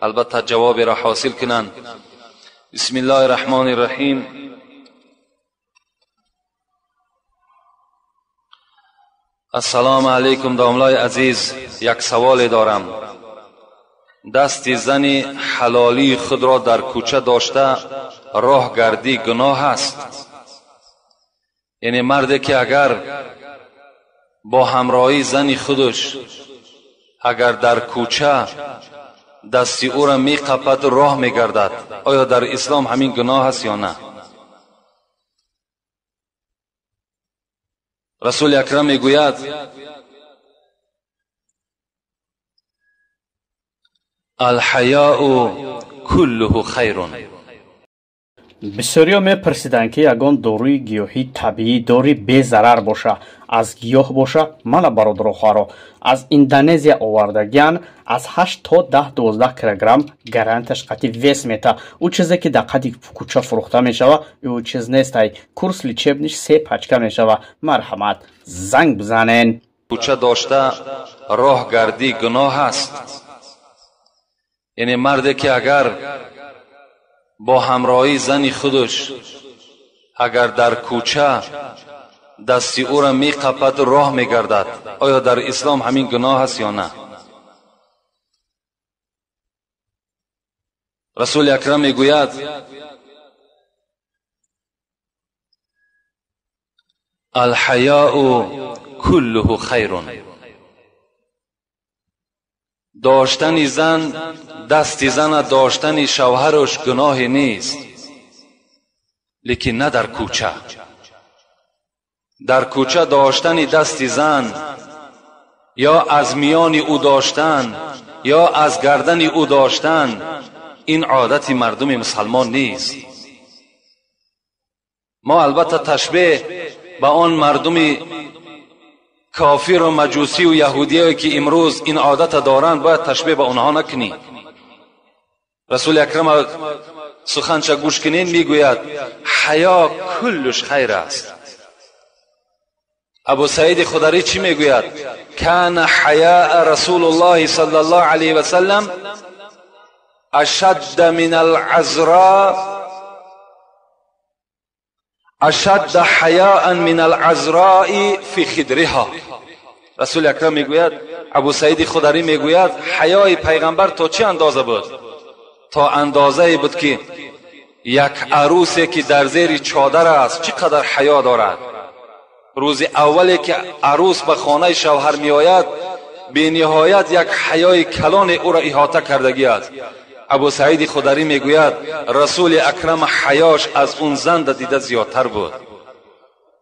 البته جواب را حاصل کنند. بسم الله الرحمن الرحیم. السلام علیکم داملای عزیز، یک سوال دارم. دست زن حلالی خود را در کوچه داشته راه گردی گناه است؟ یعنی مردی که اگر با همراهی زن خودش اگر در کوچه دستی او را می قپد راه می گردد، آیا در اسلام همین گناه است یا نه؟ رسول اکرم می گوید الحیاء کله خیر. بسیاریا میپرسیدند که یگان داروی گیاهی طبیعی داری بی ضرر باشه، از گیاه باشه. من برادر و خواهرا از اندونزیا آوردگیان، از 8 تا 10-12 کیلوگرم گارانتش قطعی ویس میته. او چیزی که در قدی کوچه فروخته میشوه او چیز نیست. کورس لیچبنش 3 پچکه میشوه. مرحمت زنگ بزنین. کوچه داشته راه گردی گناه است؟ یعنی مردی که اگر با همراهی زن خودش اگر در کوچه دستی او را می قپد راه می گردد، آیا در اسلام همین گناه است یا نه؟ رسول اکرم می گوید الحیاء کله خیر. داشتن زن، دست زن داشتن شوهرش گناه نیست، لیکن نه در کوچه. در کوچه داشتن دست زن یا از میان او داشتن یا از گردن او داشتن، این عادت مردم مسلمان نیست. ما البته تشبیه به آن مردم کافر و مجوسی و یهودی که امروز این عادت دارند باید تشبیه به آنها نکنیم. رسول اکرم سخنش گوش کنین میگوید حیا کلش خیر است. ابو سعید خدری چی میگوید؟ کان حیاء رسول الله صلی الله علیه و سلم اشد من العذراء، اشد حیاء من العذراء فی خدرها. رسول اکرم میگوید، ابو سعید خدری میگوید حیای پیغمبر تا چه اندازه بود؟ تا اندازه بود که یک عروسی که در زیر چادر است چقدر حیا دارد. روز اولی که عروس به خانه شوهر می آید به نهایت یک حیای کلان او را احاطه کردگی است. ابو سعید خدری میگوید رسول اکرم حیاش از اون زن دیده زیادتر بود.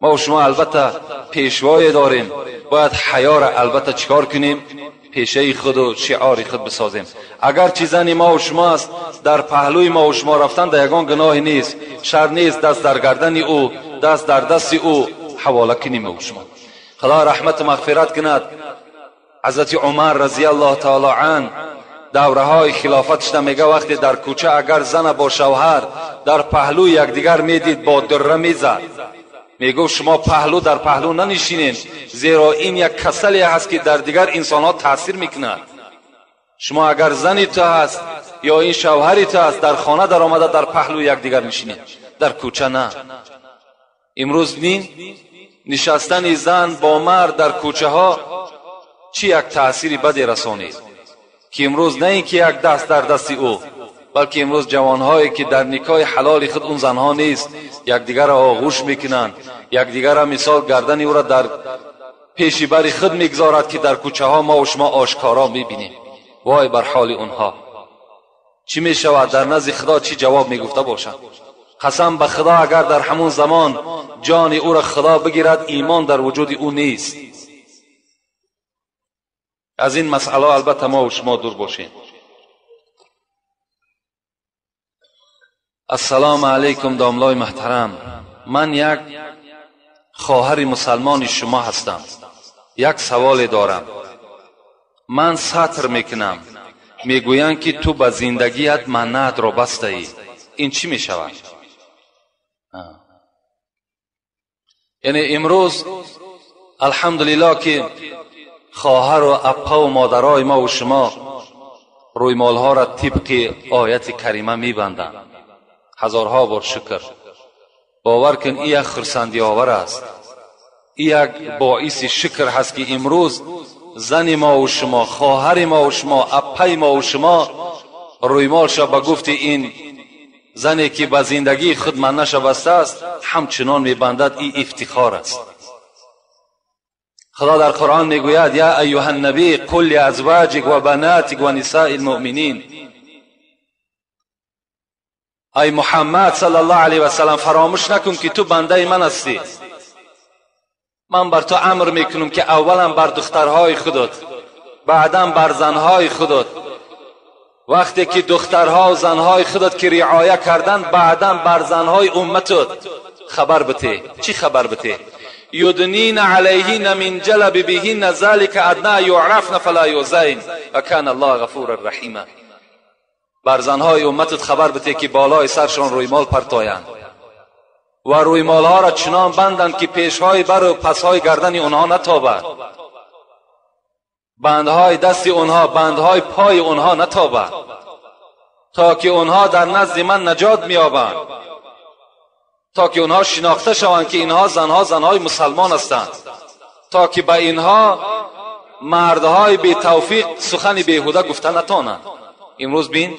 ما و شما البته پیشوای داریم، باید حیا را البته چیکار کنیم؟ پیشه خود و شعار خود بسازیم. اگر چیزانی ما و شما است در پهلوی ما و شما رفتن در یگان گناه نیست، شر نیست دست در گردن او، دست در دست او حواله کنیم ما و شما. خدا رحمت مغفرت کند. حضرت عمر رضی الله تعالی عنه دوره های خلافتش میگه وقتی در کوچه اگر زن با شوهر در پهلو یکدیگر میدید با دره میزد، میگو شما پهلو در پهلو ننشینین، زیرا این یک کسلی هست که در دیگر انسان ها تاثیر میکند. شما اگر زنی تو هست یا این شوهری تو هست در خانه در آمده در پهلو یکدیگر نشینید، در کوچه نه. امروز نشستن زن با مرد در کوچه ها چی یک تأثیری بدی رسانید که امروز نه اینکه یک دست در دست او، بلکه امروز جوانهایی که در نکاح حلال خود اون زنها نیست یکدیگر را آغوش میکنند، یکدیگر را مثال گردن او را در پیش بر خود میگذارد که در کوچه ها ما و شما آشکارا میبینیم. وای بر حال اونها. چی میشود در نزد خدا چی جواب میگفته باشد؟ قسم به خدا اگر در همون زمان جان او را خدا بگیرد ایمان در وجود او نیست. از این مسئله البته ما و شما دور باشیم. السلام علیکم داملای محترم، من یک خواهر مسلمان شما هستم. یک سوال دارم. من سطر میکنم، میگویند که تو به زندگیت منت را بسته ای، این چی میشود؟ یعنی امروز الحمدلله که خواهر و اپا و مادرای ما و شما رویمال ها را طبق آیت کریمه میبندند. هزارها بار شکر. باور کن این یک خرسندی آور است. این یک باعث شکر هست که امروز زن ما و شما، خواهر ما و شما، اپی ما و شما رویمالش به گفت این زنی که به زندگی خود منش بسته است همچنان میبندد. این افتخار است. خدا در قرآن میگوید یا ایها النبی قل لازواجک و بناتک و نساء المؤمنین، ای محمد صلی الله علیه و سلم فراموش نکن که تو بنده من هستی. من بر تو امر میکنم که اولا بر دخترهای خودت، بعدا بر زنهای خودت. وقتی که دخترها و زنهای خودت که رعایه کردن، بعدا بر زنهای امتت خبر بده. چی خبر بده؟ یدنین علیهن من جلبیبهن ذلک ادنی یعرفن فلا یؤذین و کان الله غفورا رحیما. بر زنهای امتت خبر بده که بالای سرشان رویمال پرتایند و رویمال ها را چنان بندند که پیشهای بر و پسهای گردن اونها نتابد، بندهای دست اونها، بندهای پای اونها نتابد، تا که اونها در نزد من نجات میابند، تا که اونها شناخته شوند که اینها زنهای مسلمان هستند، تا که به اینها مردهای بی توفیق سخن بیهوده گفته نتانند. امروز بین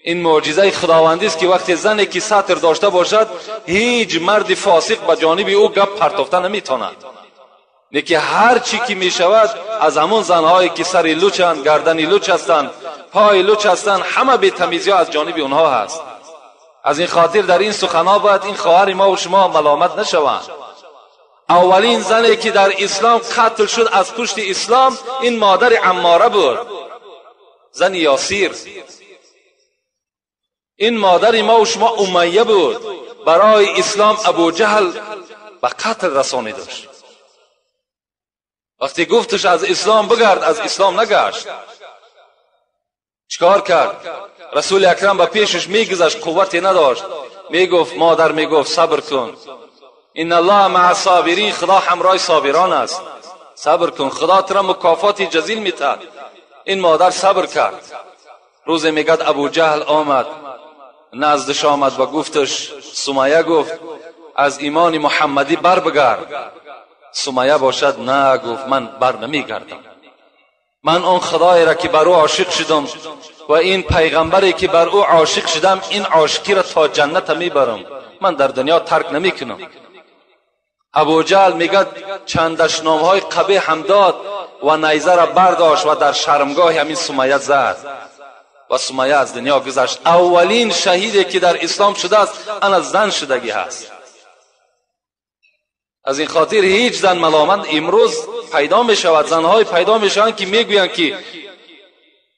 این معجزه خداوندی است که وقتی زنی که ساتر داشته باشد هیچ مرد فاسق به جانب او گپ پرتافته نمیتواند. لیکن هر چی که می شود از همون زنهایی که سر لوچند، گردنی لوچ هستند، پای لوچ هستند، همه بی تمیزی از جانب اونها هست. از این خاطر در این سخنها باید این خواهر ما و شما ملامت نشوند. اولین زنی که در اسلام قتل شد از پشت اسلام این مادر عماره بود، زن یاسیر. این مادر ما و شما امیه بود. برای اسلام ابو جهل به قتل رسانی داشت. وقتی گفتش از اسلام بگرد، از اسلام نگشت. چکار کرد؟ رسول اکرم به پیشش میگذشت، قوتی نداشت. میگفت مادر، میگفت صبر کن، ان الله مع الصابرین، خدا همراه صابران است، صبر کن، خدا تو را مکافات جزیل میده. این مادر صبر کرد. روز میگد ابو جهل آمد نزدش، آمد و گفتش، سمیه گفت از ایمان محمدی بر بگرد. سمیه باشد نه، گفت من بر نمیگردم. من اون خدایی را که بر او عاشق شدم و این پیغمبری که بر او عاشق شدم، این عاشقی را تا جنت میبرم، من در دنیا ترک نمیکنم. ابو جهل میگد چند دشنامهای قبیح هم داد و نیزه را برداشت و در شرمگاه همین سمیه زد و سمیه از دنیا گذشت. اولین شهیدی که در اسلام شده است آن از زن شدگی هست. از این خاطر هیچ زن ملامت امروز پیدا می شود. زنهای پیدا می شوند که میگویند که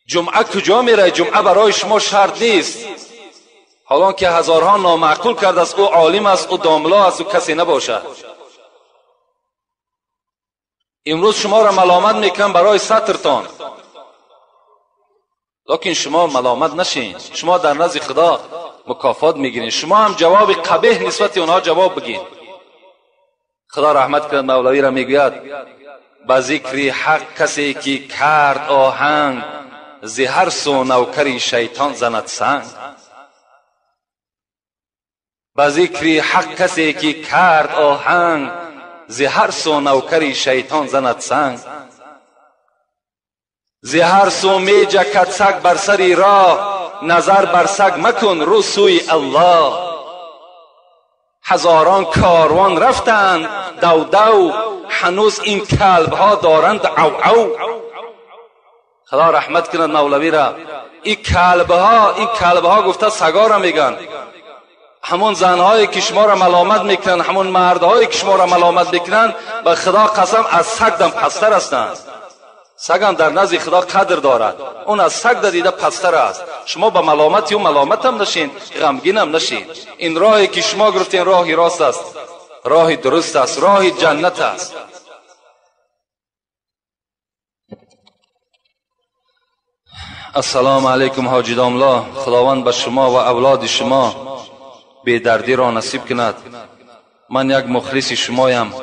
جمعه کجا میره؟ جمعه برای شما شرط نیست، حالان که هزارها نامعقول کرده است او عالم است، او داملا است، او کسی نباشد. امروز شما را ملامت میکنم برای سترتان، لیکن شما ملامت نشین. شما در نزد خدا مکافات میگیرین. شما هم جواب قبیح نسبت اونها جواب بگین. خدا رحمت کنه مولوی را میگوید با ذکر حق کسی که کرد آهنگ، ز هر سو نوکری شیطان زند سنگ. با ذکر حق کسی که کرد آهنگ، ز هر سو نوکری شیطان زند سنگ. ز هر سو می جکد سگ بر سری راه، نظر بر سگ مکن رو سوی الله. هزاران کاروان رفتند دو دو، هنوز این کلب ها دارند او او. خدا رحمت کند مولوی را. این کلب ها گفته سگا را میگن. همون زنهایی که شما را ملامت میکنن، همون مردهایی که شما را ملامت میکنن، به خدا قسم از سگ دم پستر هستند. سگ هم در نزد خدا قدر دارد، اون از سگ دیده پستر است. شما به ملامتی و ملامت هم نشین، غمگین هم نشین. این راهی که شما گرفتین راهی راست است، راهی درست است، راهی جنت است. السلام علیکم حاجی داملا. خداوند به شما و اولاد شما بی‌دردی را نصیب کند. من یک مخلص شمایم،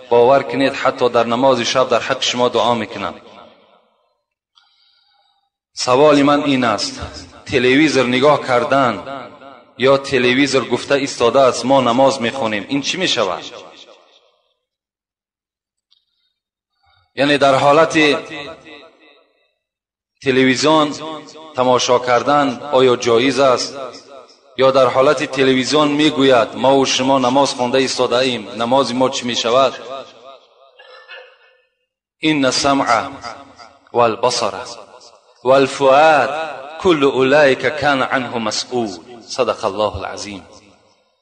باور کنید حتی در نماز شب در حق شما دعا میکنم. سوال من این است، تلویزیون نگاه کردن یا تلویزیون گفته ایستاده است ما نماز میخونیم، این چی میشود؟ یعنی در حالت تلویزیون تماشا کردن آیا جایز است؟ یا در حالت تلویزیون میگوید ما و شما نماز خونده ایستاده ایم، نماز ما چی میشود؟ این السمع والبصر والفؤاد كل اولئک کان عنه مسئول. صدق الله العظیم.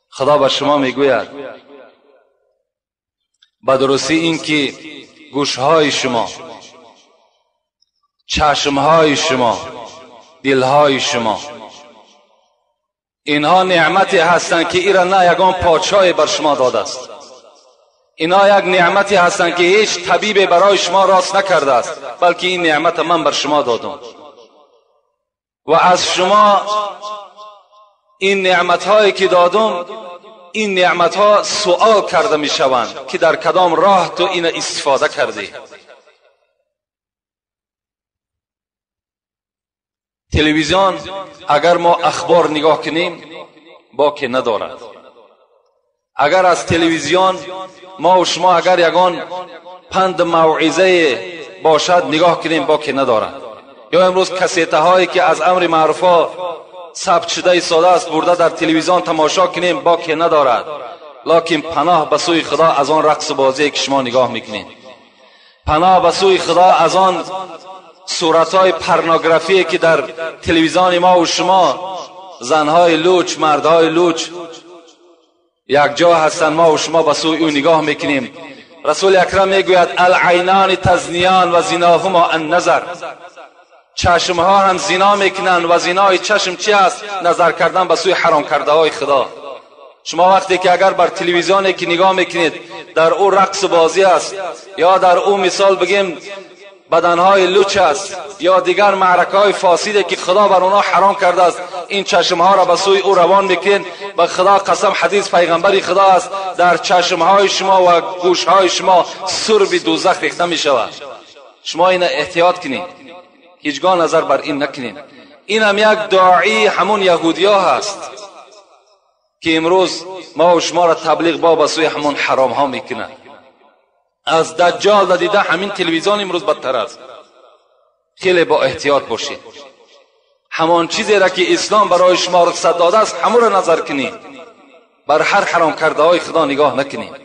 خدا به شما میگوید به درستی این که گوشهای شما، چشمهای شما، دلهای شما، اینها نعمتی هستند که ایرا نه یگان پادشاهی بر شما داده است. اینها یک نعمتی هستند که هیچ طبیب برای شما راست نکرده است، بلکه این نعمت من بر شما دادم و از شما این نعمت‌هایی که دادم، این نعمت‌ها سوال کرده می‌شوند که در کدام راه تو این استفاده کردی. تلویزیون اگر ما اخبار نگاه کنیم باکی ندارد. اگر از تلویزیون ما و شما اگر یگان پند موعظه باشد نگاه کنیم باکی ندارد. یا امروز کسیته هایی که از امر معروفا ثبت شده ایستاده است برده در تلویزیون تماشا کنیم باکی ندارد. لکن پناه به سوی خدا از آن رقص بازی که شما نگاه میکنید، پناه به سوی خدا از آن صورتهای پورنوگرافی که در تلویزیون ما و شما، زنهای لوچ، مردهای لوچ یک جا هستند، ما و شما به سوی او نگاه میکنیم. رسول اکرم میگوید العینان تزنیان و زناهما النظر. چشمها هم زنا میکنن و زنای چشم چی است؟ نظر کردن به سوی حرام کرده های خدا. شما وقتی که اگر بر تلویزیونی که نگاه میکنید در او رقص بازی است، یا در او مثال بگیم بدنهای لوچ است، یا دیگر معرکه های فاسده که خدا بر اونها حرام کرده است، این چشمها را به سوی او روان میکنید. به خدا قسم حدیث پیغمبری خدا است در چشمهای شما و گوشهای شما سرب دوزخ ریخته میشود. شما این احتیاط کنید، هیچگاه نظر بر این نکنید. این هم یک داعی همون یهودیا هست که امروز ما و شما را تبلیغ با سوی همون حرام ها میکنند. از دجال دیده همین تلویزیون امروز بدتر است. خیلی با احتیاط باشید. همان چیزی را که اسلام برای شما رخصت داده است همون را نظر کنید، بر هر حرام کرده های خدا نگاه نکنید.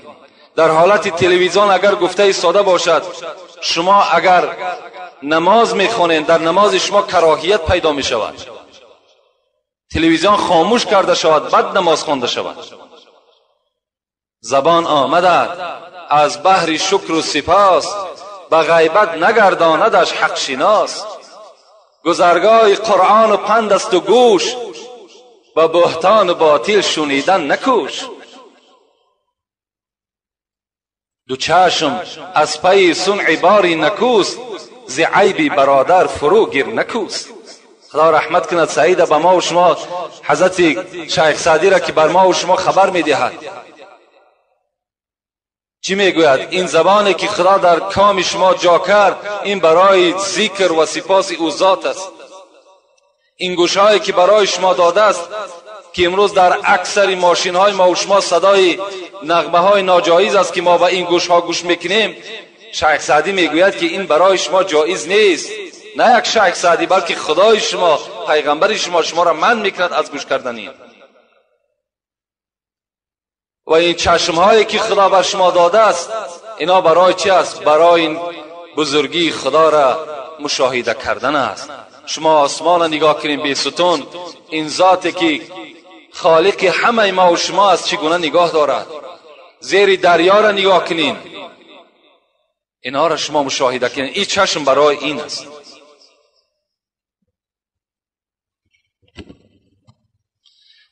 در حالت تلویزیون اگر گفته ایستاده باشد شما اگر نماز میخونید در نماز شما کراهیت پیدا میشود، تلویزیون خاموش کرده شود بعد نماز خوانده شود. زبان آمده از بحر شکر و سپاس، به غیبت نگرداندش حق شناس. گذرگاه قرآن و پند است و گوش، و بهتان و باطل شنیدن نکوش. دو چشم از پی صنع باری نکوست، ز عیبی برادر فرو گیر نکوست. خدا رحمت کند سعید به ما و شما حضرت شیخ سعدی را که بر ما و شما خبر میدهد. چی میگوید؟ این زبانی که خدا در کام شما جا کرد این برای ذکر و سپاس او ذات است. این گوشهایی که برای شما داده است که امروز در اکثر ماشین های ما و شما صدای نغمه های ناجایز است که ما با این گوش ها گوش میکنیم، شیخ سعدی میگوید که این برای شما جایز نیست. نه یک شیخ سعدی بلکه خدای شما، پیغمبر شما را منع میکند از گوش کردن این. و این چشم هایی که خدا بر شما داده است اینا برای چی است؟ برای این بزرگی خدا را مشاهده کردن است. شما آسمان را نگاه کنید بی ستون، این ذاتی که خالق همه ما و شما است چگونه نگاه دارد. زیر دریا را نگاه کنید، اینا را شما مشاهده کنید. این چشم برای این است.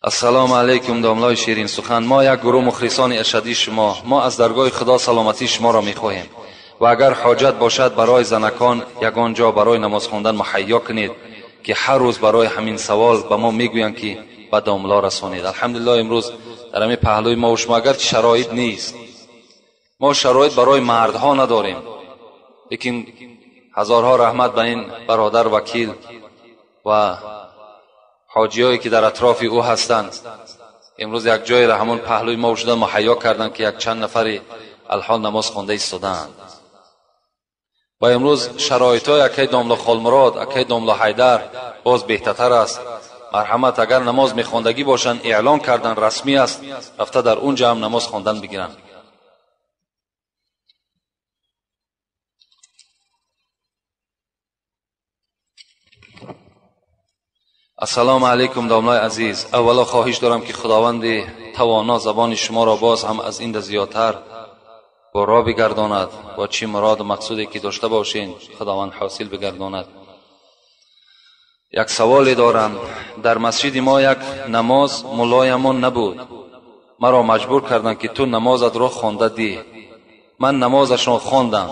السلام علیکم داملای شیرین سخن. ما یک گروه مخلصان اشدی شما، ما از درگاه خدا سلامتی شما را میخواهیم و اگر حاجت باشد برای زنکان یگان جا برای نماز خواندن مهیا کنید که هر روز برای همین سوال به ما میگویند که به داملا رسانید. الحمدلله امروز در همین پهلوی ما و شما اگر شرایط نیست، ما شرایط برای مردها نداریم، لیکن هزارها رحمت به این برادر وکیل و حاجیایی که در اطراف او هستند. امروز یک جای را همون پهلوی ما شدن مهیا کردند که یک چند نفری الحال نماز خوانده ایستادند. و امروز شرایط‌های اکی داملا خالمراد، اکی داملا حیدر باز بهتر است. مرحمت اگر نماز میخواندگی باشند اعلان کردن رسمی است، رفته در اونجا هم نماز خواندن بگیرن. السلام علیکم داملای عزیز. اولا خواهش دارم که خداوند توانا زبان شما را باز هم از این زیادتر با راه بگرداند و چی مراد و مقصودی که داشته باشین خداوند حاصل بگرداند. یک سوالی دارم. در مسجد ما یک نماز ملایمون نبود، مرا مجبور کردن که تو نمازت را خوانده دی. من نمازشان خواندم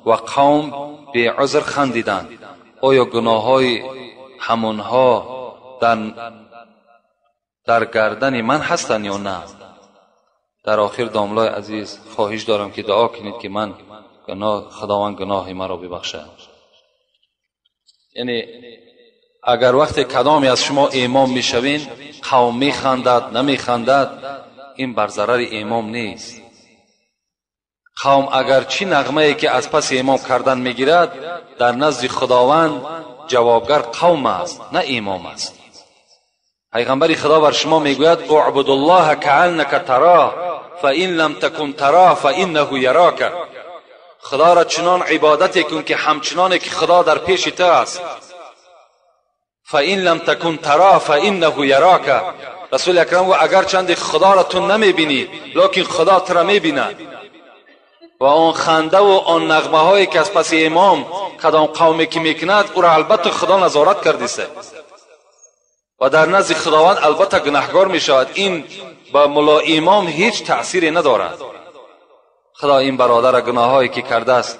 و قوم به عذر خندیدند. آیا گناههای همونها در گردن من هستند یا نه؟ در آخر داملای عزیز خواهش دارم که دعا کنید که من خداوند گناه مرا ببخشد. یعنی اگر وقت کدامی از شما امام میشوین قوم میخندد نمیخندد، این بر ضرر امام نیست. قوم اگر چی نغمه‌ای که از پس امام کردن میگیرد، در نزد خداوند جوابگر قوم است نه امام است. پیغمبر خدا بر شما میگوید اعبد الله کأنک تراه فإن لم تکن تراه فإنه یراک. خدا را چنان عبادت کن که همچنان که خدا در پیش تو است. فإن لم تکن تراه فإنه یراک. رسول اکرم گفت اگر چند خدا را تو نمیبینی لیکن خدا تو را میبیند. و آن خنده و آن نغمه هایی که از پس امام کدام قومی که میکند او را البته خدا نظارت کردیسه و در نزد خداوند البته گناهکار میشود. این با ملا امام هیچ تأثیری ندارد. خدا این برادر گناهایی که کرده است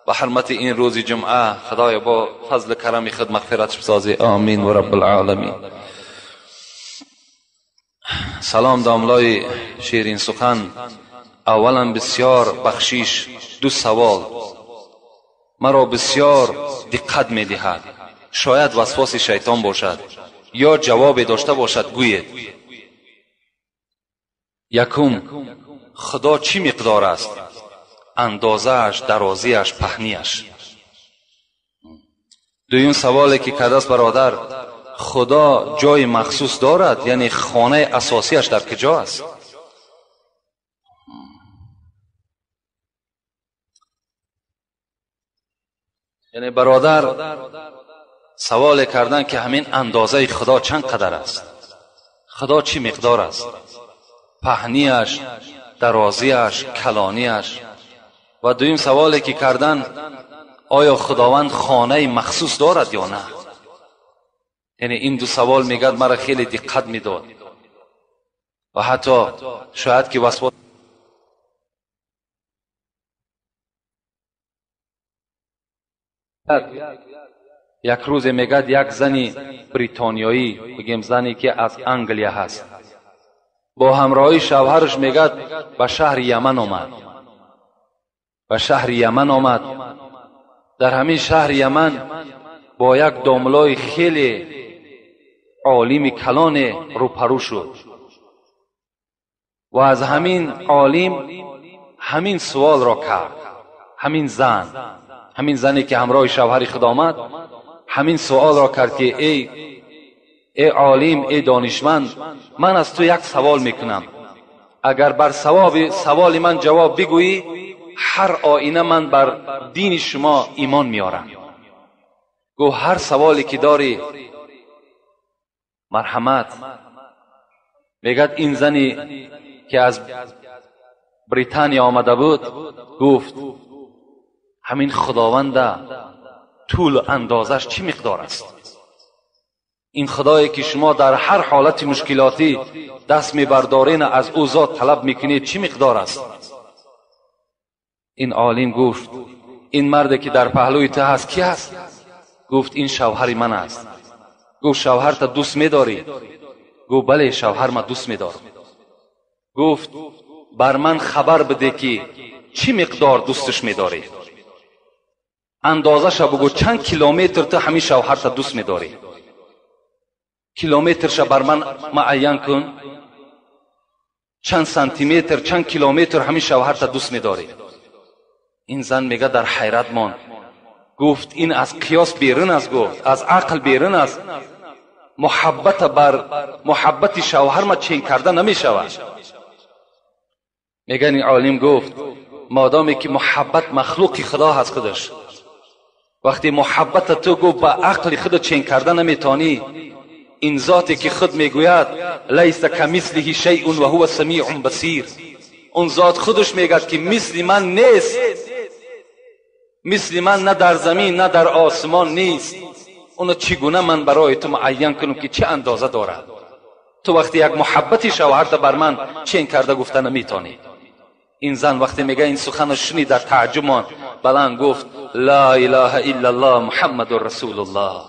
به حرمت این روز جمعه خدای با فضل کرم خود مغفرت بسازی. آمین و رب العالمین. سلام داملای شیرین سخن. اولا بسیار بخشش. دو سوال مرا بسیار دقت میدهد. شاید وسواس شیطان باشد یا جواب داشته باشد. گوید یکم خدا چی مقدار است؟ اندازه‌اش، درازیش، پهنیش. دویم سوالی که کرده است برادر، خدا جای مخصوص دارد؟ یعنی خانه اساسیش در کجا است؟ یعنی برادر سوال کردن که همین اندازه خدا چند قدر است؟ خدا چی مقدار است؟ پهنیش، درازیش، کلانیش. و دویم سوالی که کردن آیا خداوند خانه مخصوص دارد یا نه؟ یعنی این دو سوال میگد مرا خیلی دقت میداد و حتی شاید که وسواس. یک روز میگد یک زنی بریتانیایی، بگیم زنی که از انگلیا هست، با همراهی شوهرش میگد به شهر یمن آمد. به شهر یمن آمد. در همین شهر یمن با یک داملای خیلی عالم کلان روپرو شد و از همین عالم همین سوال را کرد. همین زنی که همراه شوهر خود آمد همین سوال را کرد که ای عالم، ای دانشمند، من از تو یک سوال میکنم. اگر بر سوال من جواب بگویی هر آینه من بر دین شما ایمان میارم. گو هر سوالی که داری. مرحمت میگد این زنی که از بریتانیا آمده بود گفت همین خداوند طول اندازش چی مقدار است؟ این خدایی که شما در هر حالت مشکلاتی دست میبردارین از او ذات طلب میکنید چی مقدار است؟ این عالم گفت این مرد که در پهلوی تو هست کی است؟ گفت این شوهر من است. گفت شوهر تا دوست میداری؟ گفت بله شوهر من دوست میدارم. گفت بر من خبر بده که چی مقدار دوستش میداری؟ اندازه شو بگو چند کیلومتر تو همین شوهر تا دوست میداری؟ کیلومترش بر من معین کن، چند سانتی متر چند کیلومتر همین شوهرت دوست می‌داری. این زن میگه در حیرت ماند، گفت این از قیاس بیرون است، گفت از عقل بیرون است. محبت بر محبت شوهر ما چین کرده نمی شود. میگه این عالم گفت مادامی که محبت مخلوق خدا هست خودش، وقتی محبت تو گفت با عقل خود چین کرده نمیتانی، این ذاتی که خود میگوید لیس کمثله شیء و هو سمیع بصیر، اون ذات خودش میگه که مثل من نیست، مثل من نه در زمین نه در آسمان نیست. اونو چگونه من برای تو معین کنم که چه اندازه دارد؟ تو وقتی یک محبتی شوهرت بر من چین کرده گفته نمیتانی. این زن وقتی میگه این سخن شنید در تعجب ماند، بلند گفت لا اله الا الله محمد رسول الله،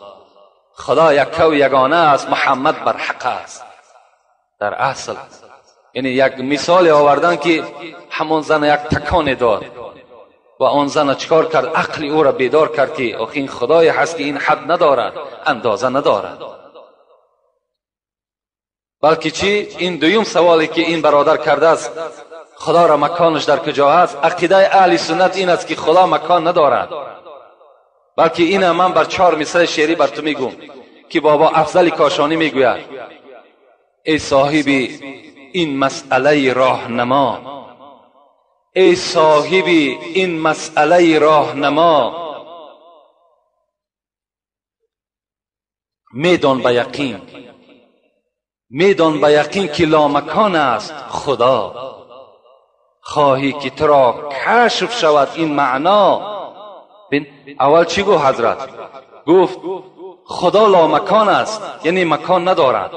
خدا یک و یگانه است، محمد بر حق است. در اصل یعنی یک مثال آوردن که همون زن یک تکان داد و آن زن چکار کرد؟ عقل او را بیدار کرد که آخه این خدای هست که این حد ندارد، اندازه ندارد. بلکه چی؟ این دویم سوالی که این برادر کرده است، خدا را مکانش در کجا است؟ عقیده اهل سنت این است که خدا مکان ندارد. بلکه این من بر 4 مثال شعری بر تو میگم که بابا افضل کاشانی میگوید ای صاحب این مسئله راهنما، ای صاحب این مسئله راهنما، میدان به یقین، میدان به یقین که لامکان است خدا. خواهی که تو را کشف شود این معنا. اول چی گفت حضرت؟ گفت خدا لامکان است، یعنی مکان ندارد.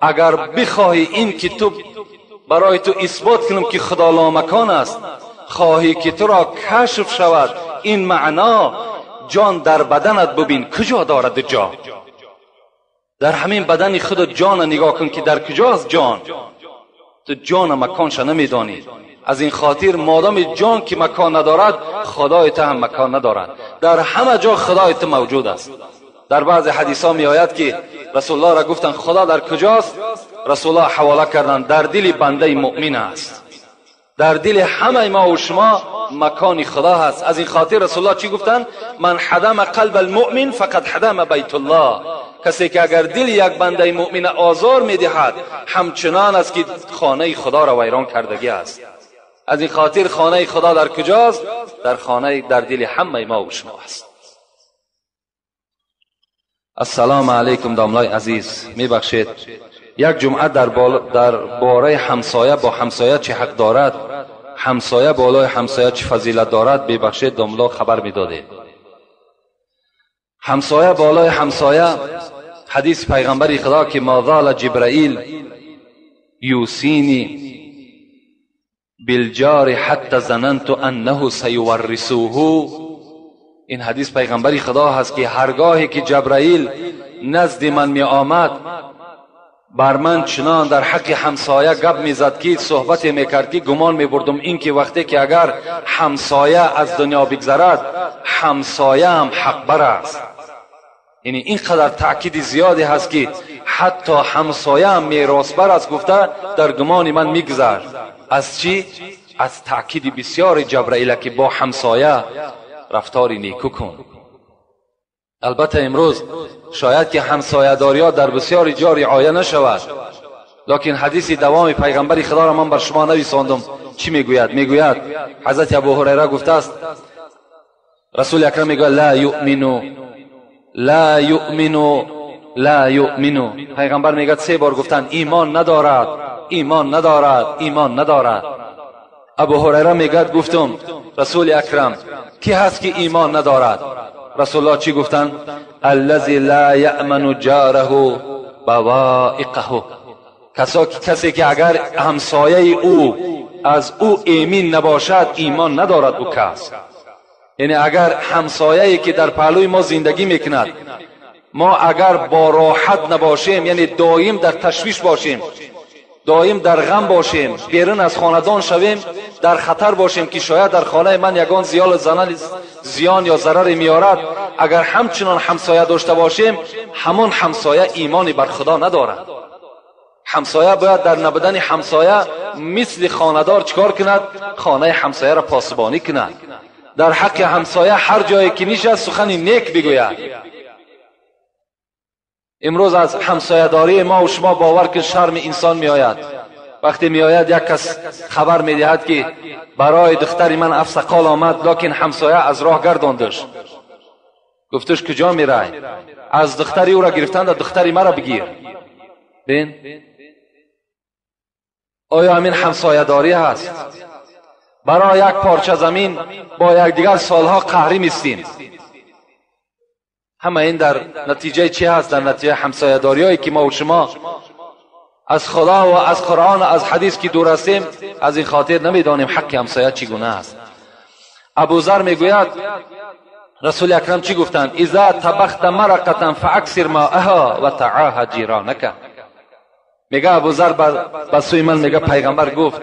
اگر بخواهی این که تو برای تو اثبات کنم که خدا لامکان است، خواهی که تو را کشف شود این معنا، جان در بدنت ببین کجا دارد جان. در همین بدن خود جان نگاه کن که در کجاست جان. تو جان مکانش نمیدانی. از این خاطر مادام جان که مکان ندارد، خدای تو هم مکان ندارد. در همه جا خدای تو موجود است. در بعض حدیث ها می آید که رسول الله را گفتن خدا در کجاست؟ رسول الله حواله کردن در دل بنده مؤمن است. در دل همه ما و شما مکان خدا هست. از این خاطر رسول الله چی گفتن؟ من حدم قلب المؤمن فقد حدم بیت الله. کسی که اگر دل یک بنده مؤمن آزار میدهد، همچنان است که خانه خدا را ویران کردگی است. از این خاطر خانه خدا در کجاست؟ در دل همه ما و شما است. السلام علیکم داملای عزیز، میبخشید یک جمعه در باره همسایه با همسایه چه حق دارد، همسایه بالای همسایه چه فضیلت دارد، ببخشید داملا خبر میداده. همسایه بالای همسایه، حدیث پیغمبر خدا که ما زال جبرائیل یوسینی بالجار حتی ظننت انه سیورثوه. این حدیث پیغمبر خدا هست که هرگاهی که جبرائیل نزد من می آمد، بر من چنان در حق همسایه گپ میزد که صحبت میکرد که گمان میبردم این که وقتی که اگر همسایه از دنیا بگذرد، همسایه هم حق بر است. یعنی اینقدر تأکید زیادی هست که حتی همسایه هم میراث بر است. گفته در گمان من میگذر. از چی؟ از تأکید بسیار جبرائیل که با همسایه رفتاری نیکو کن. البته امروز شاید که همسایه داریا در بسیاری جا رعایت نشود، لکن حدیث دوام پیغمبر خدا را من بر شما نویساندم. چی میگوید؟ میگوید حضرت ابو هریره گفته است رسول اکرم میگوید لا یؤمنو لا یؤمنو لا یؤمنو. پیغمبر میگوید 3 بار گفتن ایمان ندارد، ایمان ندارد، ایمان ندارد. ابو هریره میگوید گفتم رسول اکرم کی هست که ایمان ندارد؟ رسول الله چی گفتن؟ الذی لا یأمن جاره بوائقه. کسی که اگر همسایه او از او ایمن نباشد، ایمان ندارد او کس. یعنی اگر همسایه‌ای که در پهلوی ما زندگی میکند، ما اگر با راحت نباشیم، یعنی دائم در تشویش باشیم، دائم در غم باشیم، بیرون از خاندان شویم، در خطر باشیم که شاید در خانه من یگان زیان یا ضرر میارد. اگر همچنان همسایه داشته باشیم، همون همسایه ایمانی بر خدا ندارد. همسایه باید در نبودن همسایه مثل خانه‌دار چکار کند؟ خانه همسایه را پاسبانی کند. در حق همسایه هر جایی که نشست سخن نیک بگوید. امروز از همسایه داری ما و شما باور کن شرم انسان می آید. وقتی می آید یک کس خبر می دهد که برای دختری من افسقال آمد لکن همسایه از راه گرداندش. گفتش کجا می رای؟ از دختری او را گرفتند، دختری مرا بگیر. بین آیا همین همسایه داری هست؟ برای یک پارچه زمین با یکدیگر سالها قهری میستیم. همه این در نتیجه چی هست؟ در نتیجه همسایه داری هایی که ما و شما از خدا و از قرآن و از حدیث که دور هستیم، از این خاطر نمیدانیم حق همسایه چگونه است. ابوذر میگوید رسول اکرم چی گفتند؟ اذا طبخت مرقه فاکثر ماءها و تعاهد جیرانک. میگه ابوذر به سوی من میگه پیغمبر گفت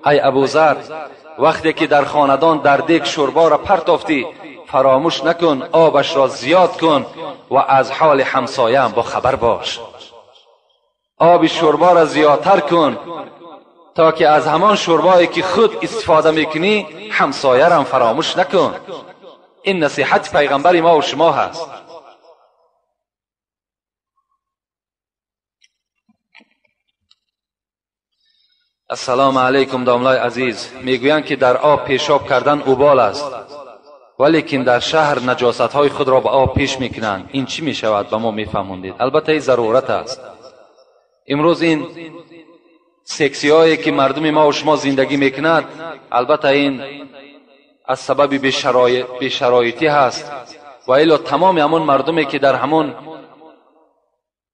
ای ابوذر، وقتی که در خاندان در دیگ شوربا را پرتافتی، فراموش نکن آبش را زیاد کن و از حال همسایه هم با خبر باش. آب شوربا را زیادتر کن تا که از همان شوربایی که خود استفاده میکنی همسایه را هم فراموش نکن. این نصیحت پیغمبر ما و شما هست. السلام علیکم داملای عزیز. میگویند که در آب پیشاب کردن اوبال است، ولیکن در شهر نجاست های خود را به آب پیش میکنند. این چی میشود؟ به ما میفهموندید؟ البته این ضرورت است. امروز این سکسی هایی که مردم ما و شما زندگی میکند، البته این از سبب بیشرایطی هست، و الا تمام همون مردمی که در همون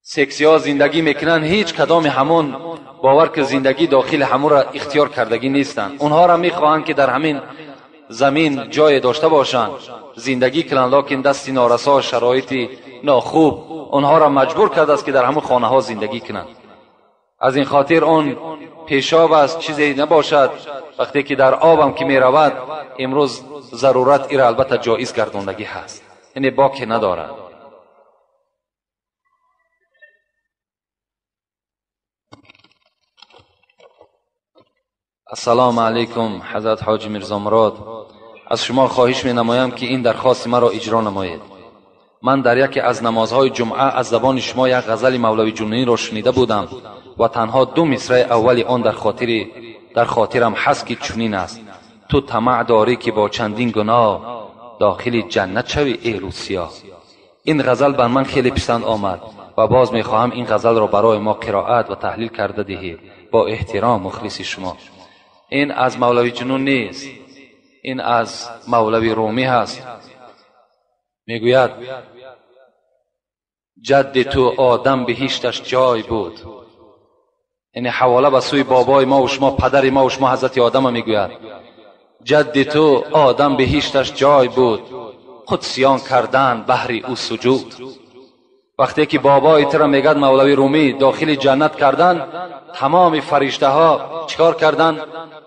سکسی ها زندگی میکنن هیچ کدام همون باور که زندگی داخل همون را اختیار کردگی نیستند. اونها را میخواهند که در همین زمین جای داشته باشند، زندگی کنند، لکن دست نارسا شرایط ناخوب اونها را مجبور کرده است که در همون خانه ها زندگی کنند. از این خاطر اون پیشاب است چیزی نباشد. وقتی که در آبم که می رود، امروز ضرورت ایره البته جایز گرداندگی هست، یعنی باک ندارد. السلام علیکم حضرت حاجی میرزا مراد. از شما خواهش می نمایم که این درخواست مرا اجرا نمایید. من در یکی از نمازهای جمعه از زبان شما یک غزل مولوی جنونی را شنیده بودم و تنها 2 مصرع اولی آن در خاطرم هست که چنین است: تو طمع داری که با چندین گناه داخل جنت شوی ای روسیا. این غزل بر من خیلی پسند آمد و باز می خواهم این غزل را برای ما قرائت و تحلیل کرده دهید. با احترام مخلص شما. این از مولوی جنون نیست، این از مولوی رومی هست. میگوید جد تو آدم بهشتش جای بود. یعنی حواله به سوی بابای ما و شما، پدر ما و شما حضرت آدم میگوید جد تو آدم بهشتش جای بود، قدسیان کردن بهر او سجود. وقتی که بابای ترا میگد مولوی رومی داخل جنت کردن، تمام فرشته ها چیکار کردن؟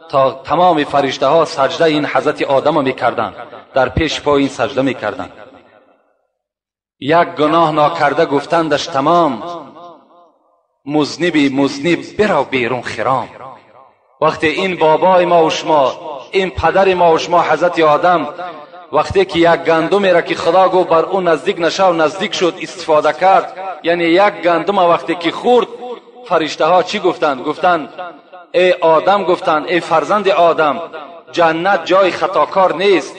تا تمام فرشته ها سجده این حضرت آدم میکردن، در پیش پای این سجده میکردن. یک گناه ناکرده گفتندش تمام، مذنب برو بیرون خرام. وقتی این بابای ما و شما، این پدر ما و شما حضرت آدم، وقتی که یک گندمی را که خدا گفت بر اون نزدیک نشو نزدیک شد استفاده کرد، یعنی یک گندم وقتی که خورد، فرشته ها چی گفتند؟ گفتند ای آدم، گفتند ای فرزند آدم، جنت جای خطاکار نیست،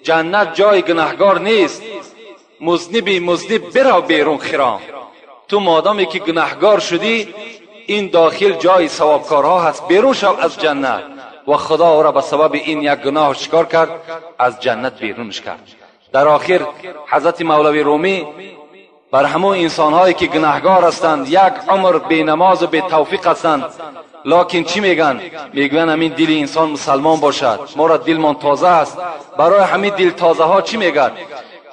جنت جای گناهگار نیست، مذنب برو بیرون خرام. تو مادامی که گناهگار شدی، این داخل جای ثوابکارها هست، بیرون شو از جنت. و خدا او را به سبب این یک گناه چیکار کرد؟ از جنت بیرونش کرد. در آخر حضرت مولوی رومی بر همون انسانهایی که گناهگار هستند، یک عمر بی نماز و بی توفیق هستند، لکن چی میگن؟ میگن همین دل انسان مسلمان باشد، ما را دلمان تازه است. برای همین دل تازه ها چی میگن؟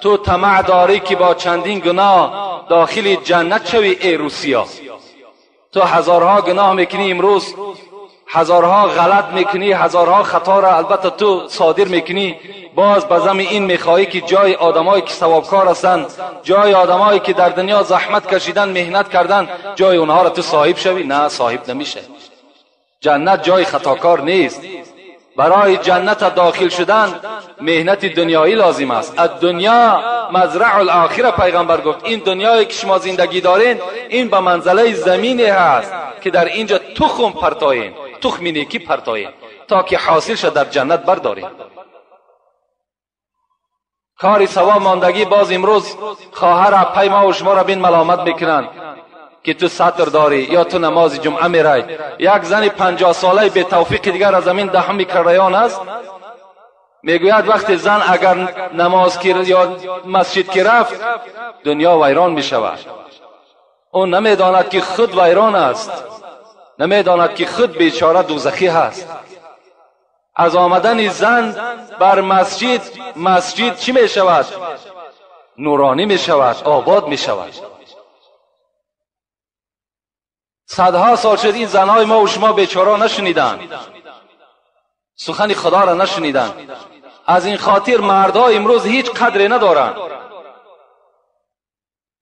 تو طمع داری که با چندین گناه داخل جنت شوی ای روسیا. تو هزارها گناه میکنی، امروز هزارها غلط میکنی، هزارها خطا را البته تو صادر میکنی، باز بزم این میخواهی که جای آدمایی که ثوابکار هستند، جای آدمایی که در دنیا زحمت کشیدن، مهنت کردن، جای اونها را تو صاحب شوی. نه، صاحب نمیشه. جنت جای خطاکار نیست. برای جنت داخل شدن مهنت دنیایی لازم است. الدنیا مزرع الاخره، پیغمبر گفت این دنیایی که شما زندگی دارین این به منزله زمینی هست که در اینجا تخم پرتایین، تخم نیکی پرتایین تا که حاصل شد در جنت بردارین. کاری سوا ماندگی باز امروز خواهر پای ما و شما را بین ملامت میکنند که تو سطر داری یا تو نماز جمعه میرای. یک زن 50 ساله به توفیق دیگر از زمین دهم کریان است، میگوید وقتی زن اگر نماز کی یا مسجد کی رفت دنیا ویران میشود. اون نمیداند که خود ویران است، نمیداند که خود بیچاره دوزخی هست. از آمدن زن بر مسجد چی میشود؟ نورانی میشود، آباد میشود. صدها سال شد این زنهای ما و شما بیچاره نشنیدن، سخن خدا را نشنیدن. از این خاطر مردها امروز هیچ قدری ندارن.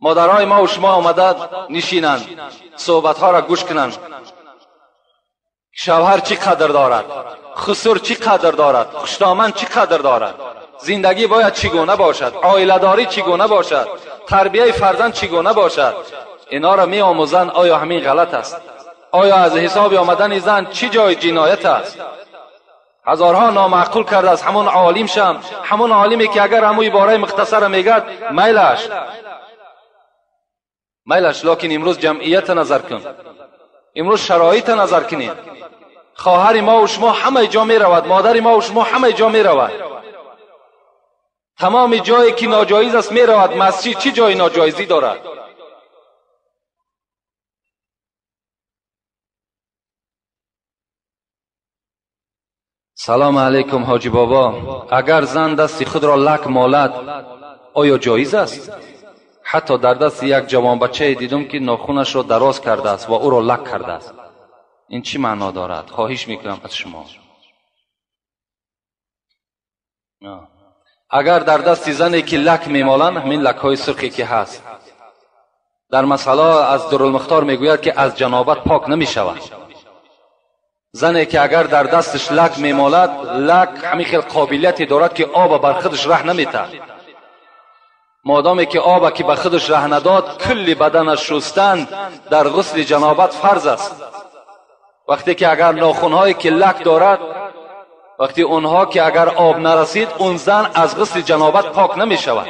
مادرای ما و شما آمده نشینند، صحبتها را گوش کنند. شوهر چی قدر دارد، خسر چی قدر دارد، خوشتامن چی قدر دارد، زندگی باید چگونه باشد، عائله داری چگونه باشد، تربیه فرزند چگونه باشد. اینا را می آموزند. آیا همین غلط است؟ آیا از حساب آمدن زن چی جای جنایت است؟ هزارها نامعقول کرده است. همون عالم شم، همون عالمی که اگر همون باره مختصر میگد میلش، لیکن امروز جمعیت نظر کن، امروز شرایط نظر کنید. خواهر ما و شما همه جا می رود، مادر ما و شما همه جا می رود. تمام جایی که ناجایز است می رود. مسجد چی جای ناجایزی دارد؟ سلام علیکم حاجی بابا، اگر زن دست خود را لک مالد آیا جایز است؟ حتی در دست یک جوان بچه دیدم که ناخونش را دراز کرده است و او را لک کرده است. این چی معنا دارد؟ خواهش میکنم از شما. اگر در دست زنی که لک میمالند، همین لک های سرخی که هست، در مسئله از درالمختار میگوید که از جنابت پاک نمیشود. زنی که اگر در دستش لک میمالد، لک همین خیلی قابلیتی دارد که آب بر خودش ره نمیتد. مادامی که آب که به خودش ره نداد، کل بدنش شستن در غسل جنابت فرض است. وقتی که اگر ناخونهایی که لک دارد، وقتی اونها که اگر آب نرسید، اون زن از غسل جنابت پاک نمی شود.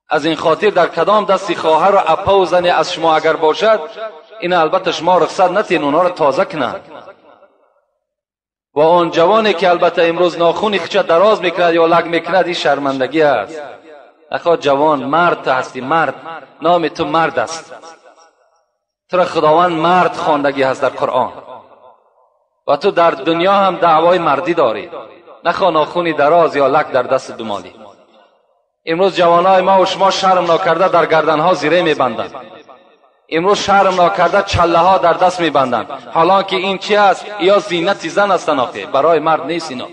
از این خاطر در کدام دستی خواهر و اپا و زنی از شما اگر باشد، این البته شما رخصت نتین اونها را تازه کنند. و اون جوانی که البته امروز ناخونی خچه دراز میکند یا لک میکند، این شرمندگی است. اخوات جوان، مرد هستی، مرد، نام تو مرد است. تو را خداوند مرد خواندگی هست در قرآن و تو در دنیا هم دعوای مردی داری. نخواه ناخونی دراز یا لک در دست دمالی. امروز جوانای ما و شما شرم ناکرده در گردنها زیره میبندند. امروز شرم ناکرده چله ها در دست میبندند، حالا که این چی است؟ یا زینت زن هستن، آخه برای مرد نیست اینا.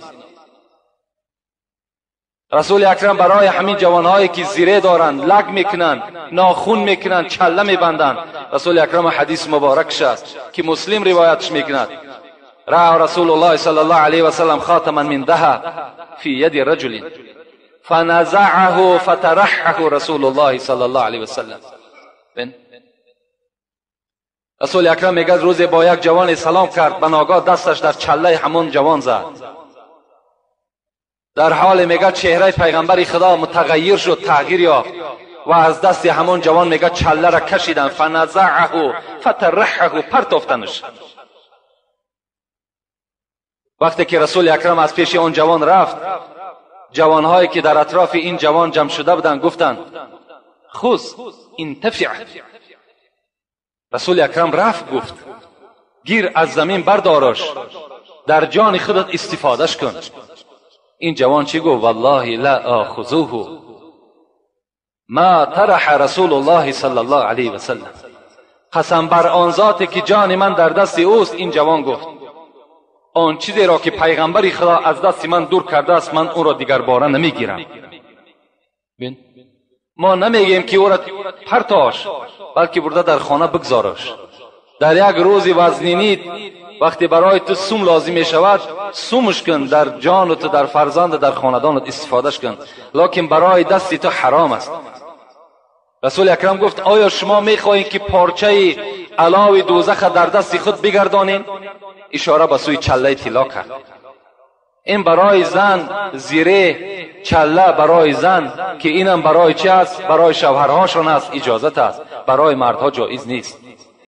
رسول اکرم برای همین جوانهایی که زیره دارند، لک میکنند، ناخون میکنند، چله میبندند، رسول اکرم حدیث مبارکش است که مسلم روایتش میکند: رأى رسول الله صلی الله علیه و سلم خاتما من ذهب فی ید رجل فنزعه فترحه رسول الله صلی الله علیه و سلم. رسول اکرم میگه روزی با یک جوان سلام کرد، بناگاه دستش در چله همون جوان زد. در حال میگه چهره پیغمبر خدا متغیر شد، تغییر یافت و از دست همون جوان میگه چله را کشیدن، فنزعه فترحه، پرتافتنش. وقتی که رسول اکرم از پیش اون جوان رفت، جوانهایی که در اطراف این جوان جمع شده بودن گفتند: خذ انتفع. رسول اکرم رفت گفت: گیر از زمین بردارش، در جان خودت استفادهش کن. این جوان چی گفت؟ والله لا آخذوه ما طرح رسول الله صلی الله علیه و سلم. قسم بر آن ذاتی که جان من در دست اوست، این جوان گفت آن چیزی را که پیغمبر خدا از دست من دور کرده است من اون را دیگر باره نمیگیرم. ما نمیگیم که او را پرتاش، بلکه برده در خانه بگذارش. در یک روز وزنینی وقتی برای تو سوم لازم می شود، سومش کن، در جان تو، در فرزند، در خاندانت استفادهش کن، لکن برای دستی تو حرام است. رسول اکرم گفت آیا شما میخواهید که پارچه علاوه دوزخ در دست خود بگردانید؟ اشاره به سوی چله طلا کرد. این برای زن، زیره چله برای زن که اینم برای چی است؟ برای شوهرهاشون است، اجازت است، برای مردها جایز نیست.